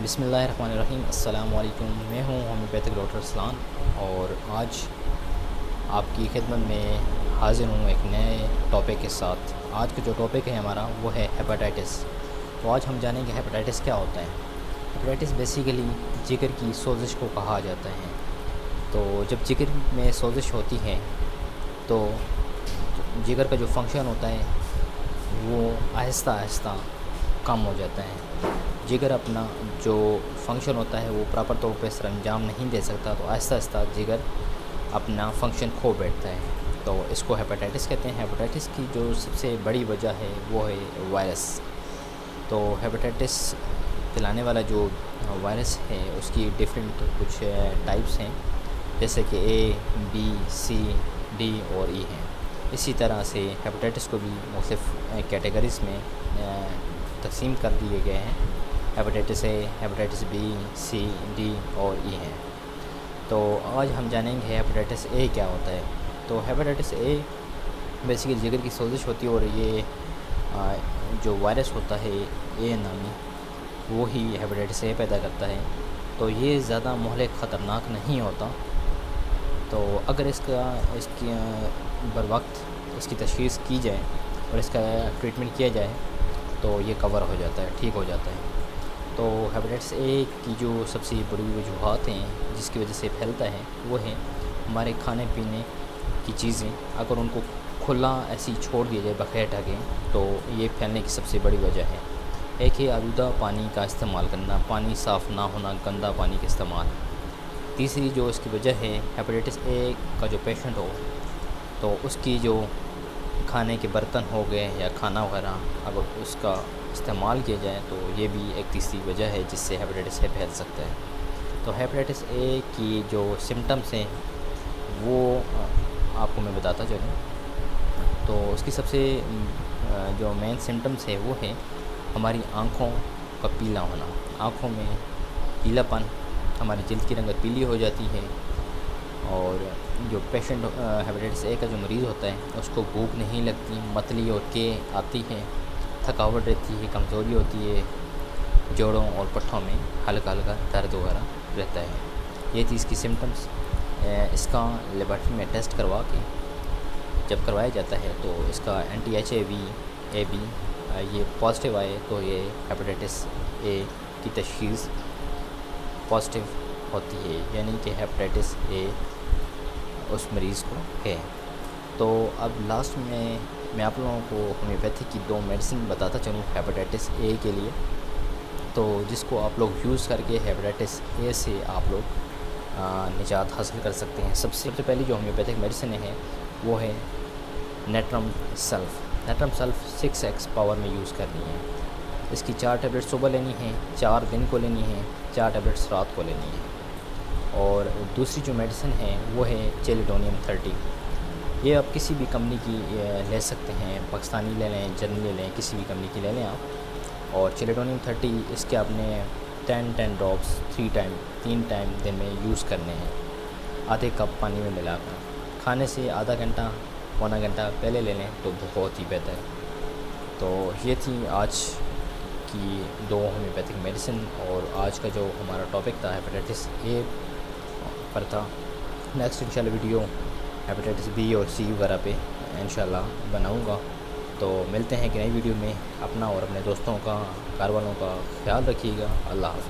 बिस्मिल्लाहिर्रहमानिर्रहीम। अस्सलाम वालेकुम। मैं हूँ होम्योपैथिक डॉक्टर अरसलान और आज आपकी खिदमत में हाज़िर हूँ एक नए टॉपिक के साथ। आज का जो टॉपिक है हमारा वो है हेपेटाइटिस। तो आज हम जानेंगे हेपेटाइटिस क्या होता है। हेपेटाइटिस बेसिकली जिगर की सोजिश को कहा जाता है। तो जब जिगर में सोजिश होती है तो जिगर का जो फंक्शन होता है वो आहिस्ता आहिस्ता कम हो जाता है। जिगर अपना जो फंक्शन होता है वो प्रॉपर तौर पे सरअंजाम नहीं दे सकता, तो आहिस्ता आहिस्ता जिगर अपना फंक्शन खो बैठता है। तो इसको हेपेटाइटिस कहते हैं। हेपेटाइटिस की जो सबसे बड़ी वजह है वो है वायरस। तो हेपेटाइटिस फैलाने वाला जो वायरस है उसकी डिफरेंट कुछ टाइप्स हैं, जैसे कि ए, बी, सी, डी और ई हैं। इसी तरह से हेपेटाइटिस को भी मुख्तलिफ कैटेगरीज़ में तकसीम कर दिए गए हैं। Hepatitis A, hepatitis B, C, D और ई हैं। तो आज हम जानेंगे हेपेटाइटिस ए क्या होता है। तो हेपेटाइटिस ए बेसिकली जिगर की सोजिश होती है और ये जो वायरस होता है ए नामी, वो ही हेपेटाइटिस ए पैदा करता है। तो ये ज़्यादा मोहलिक ख़तरनाक नहीं होता। तो अगर इसकी बर वक्त इसकी तशख़ीस की जाए और इसका ट्रीटमेंट किया जाए तो ये कवर हो जाता है, ठीक हो जाता है। तो हेपेटाइटिस ए की जो सबसे बड़ी वजूहात हैं जिसकी वजह से फैलता है वो है हमारे खाने पीने की चीज़ें, अगर उनको खुला ऐसे ही छोड़ दिया जाए बग़ैर ढके तो ये फैलने की सबसे बड़ी वजह है। एक है आलूदा पानी का इस्तेमाल करना, पानी साफ़ ना होना, गंदा पानी का इस्तेमाल। तीसरी जो इसकी वजह है हेपेटाइटिस ए का जो पेशेंट हो तो उसकी जो खाने के बर्तन हो गए या खाना वगैरह अगर उसका इस्तेमाल किया जाए तो ये भी एक तीसरी वजह है जिससे हेपेटाइटिस ए फैल सकता है। तो हेपेटाइटिस ए की जो सिम्टम्स हैं वो आपको मैं बताता चलूँ। तो उसकी सबसे जो मेन सिम्टम्स है वो है हमारी आँखों का पीला होना, आँखों में पीलापन, हमारी जल्द की रंगत पीली हो जाती है। और जो पेशेंट हेपेटाइटिस ए का जो मरीज़ होता है उसको भूख नहीं लगती, मतली और के आती है, थकावट रहती है, कमज़ोरी होती है, जोड़ों और पट्ठों में हल्का हल्का दर्द वगैरह रहता है। ये थी इसकी सिम्टम्स। इसका लेबॉरेटरी में टेस्ट करवा के जब करवाया जाता है तो इसका anti-HIV ये पॉजिटिव आए तो ये हेपेटाइटिस ए की तशख़ीस पॉजिटिव होती है, यानी कि हेपेटाइटिस ए उस मरीज़ को है। तो अब लास्ट में मैं आप लोगों को होम्योपैथी की 2 मेडिसिन बताता चलूँ हेपेटाइटिस ए के लिए, तो जिसको आप लोग यूज़ करके हेपेटाइटिस ए से आप लोग निजात हासिल कर सकते हैं। सबसे पहली जो होम्योपैथिक मेडिसिन है वो है नेट्रम सल्फ़। नेट्रम सल्फ़ 6x पावर में यूज़ करनी है। इसकी 4 टैबलेट सुबह लेनी है, 4 दिन को लेनी है, 4 टैबलेट्स रात को लेनी है। और दूसरी जो मेडिसिन है वो है चेलिडोनियम 30। ये आप किसी भी कंपनी की ले सकते हैं, पाकिस्तानी ले लें, जर्मनी ले लें, किसी भी कंपनी की ले लें आप। और चेलिडोनियम 30 इसके आपने 10 ड्रॉप्स 3 टाइम दिन में यूज़ करने हैं, आधे कप पानी में मिलाकर। खाने से आधा घंटा पौना घंटा पहले ले लें तो बहुत ही बेहतर। तो ये थी आज की 2 होम्योपैथिक मेडिसिन और आज का जो हमारा टॉपिक था हेपेटाइटिस ए पर था। नेक्स्ट इंशाल्लाह वीडियो हेपेटाइटिस बी और सी वगैरह पे इंशाल्लाह बनाऊंगा। तो मिलते हैं कि नई वीडियो में। अपना और अपने दोस्तों का, घर वालों का ख्याल रखिएगा। अल्लाह हाफ़िज़।